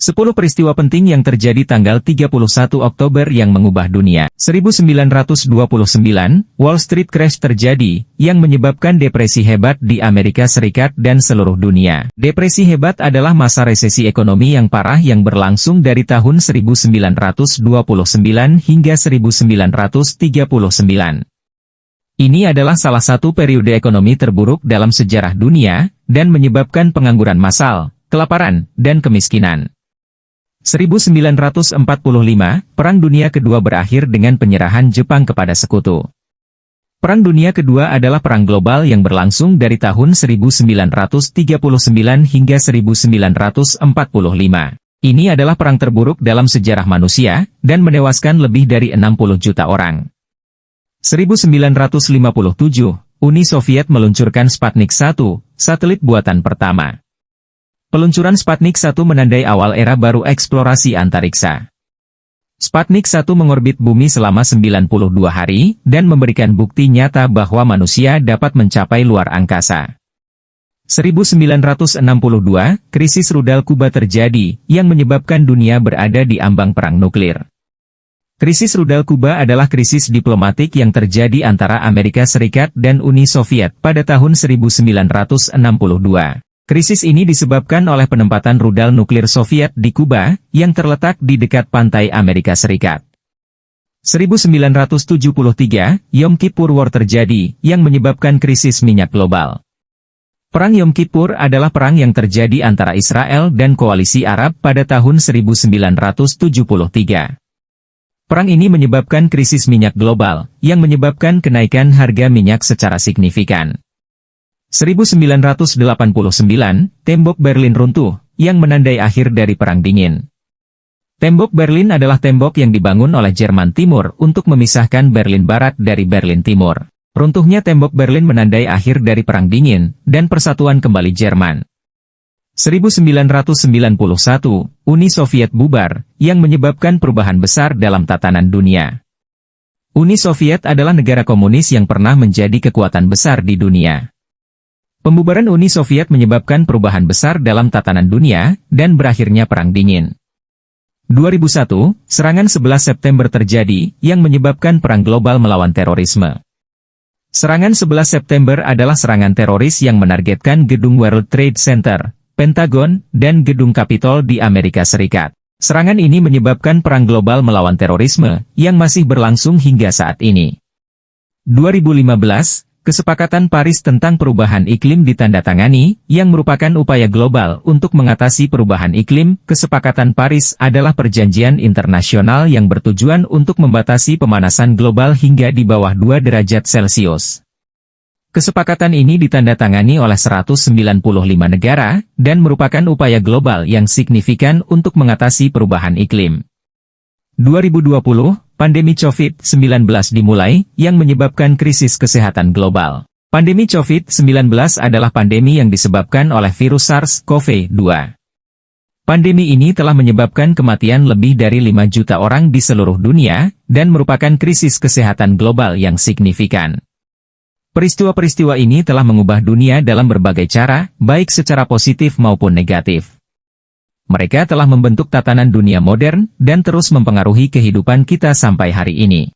10 peristiwa penting yang terjadi tanggal 31 Oktober yang mengubah dunia. 1929, Wall Street Crash terjadi, yang menyebabkan depresi hebat di Amerika Serikat dan seluruh dunia. Depresi hebat adalah masa resesi ekonomi yang parah yang berlangsung dari tahun 1929 hingga 1939. Ini adalah salah satu periode ekonomi terburuk dalam sejarah dunia, dan menyebabkan pengangguran massal, kelaparan, dan kemiskinan. 1945, Perang Dunia Kedua berakhir dengan penyerahan Jepang kepada sekutu. Perang Dunia Kedua adalah perang global yang berlangsung dari tahun 1939 hingga 1945. Ini adalah perang terburuk dalam sejarah manusia, dan menewaskan lebih dari 60 juta orang. 1957, Uni Soviet meluncurkan Sputnik 1, satelit buatan pertama. Peluncuran Sputnik 1 menandai awal era baru eksplorasi antariksa. Sputnik 1 mengorbit bumi selama 92 hari, dan memberikan bukti nyata bahwa manusia dapat mencapai luar angkasa. 1962, krisis rudal Kuba terjadi, yang menyebabkan dunia berada di ambang perang nuklir. Krisis rudal Kuba adalah krisis diplomatik yang terjadi antara Amerika Serikat dan Uni Soviet pada tahun 1962. Krisis ini disebabkan oleh penempatan rudal nuklir Soviet di Kuba, yang terletak di dekat pantai Amerika Serikat. 1973, Yom Kippur War terjadi, yang menyebabkan krisis minyak global. Perang Yom Kippur adalah perang yang terjadi antara Israel dan koalisi Arab pada tahun 1973. Perang ini menyebabkan krisis minyak global, yang menyebabkan kenaikan harga minyak secara signifikan. 1989, tembok Berlin runtuh, yang menandai akhir dari Perang Dingin. Tembok Berlin adalah tembok yang dibangun oleh Jerman Timur untuk memisahkan Berlin Barat dari Berlin Timur. Runtuhnya tembok Berlin menandai akhir dari Perang Dingin, dan persatuan kembali Jerman. 1991, Uni Soviet bubar, yang menyebabkan perubahan besar dalam tatanan dunia. Uni Soviet adalah negara komunis yang pernah menjadi kekuatan besar di dunia. Pembubaran Uni Soviet menyebabkan perubahan besar dalam tatanan dunia, dan berakhirnya Perang Dingin. 2001, serangan 11 September terjadi, yang menyebabkan perang global melawan terorisme. Serangan 11 September adalah serangan teroris yang menargetkan gedung World Trade Center, Pentagon, dan gedung Capitol di Amerika Serikat. Serangan ini menyebabkan perang global melawan terorisme, yang masih berlangsung hingga saat ini. 2015, Kesepakatan Paris tentang perubahan iklim ditandatangani, yang merupakan upaya global untuk mengatasi perubahan iklim. Kesepakatan Paris adalah perjanjian internasional yang bertujuan untuk membatasi pemanasan global hingga di bawah 2 derajat Celcius. Kesepakatan ini ditandatangani oleh 195 negara, dan merupakan upaya global yang signifikan untuk mengatasi perubahan iklim. 2020, pandemi COVID-19 dimulai, yang menyebabkan krisis kesehatan global. Pandemi COVID-19 adalah pandemi yang disebabkan oleh virus SARS-CoV-2. Pandemi ini telah menyebabkan kematian lebih dari 5 juta orang di seluruh dunia, dan merupakan krisis kesehatan global yang signifikan. Peristiwa-peristiwa ini telah mengubah dunia dalam berbagai cara, baik secara positif maupun negatif. Mereka telah membentuk tatanan dunia modern, dan terus mempengaruhi kehidupan kita sampai hari ini.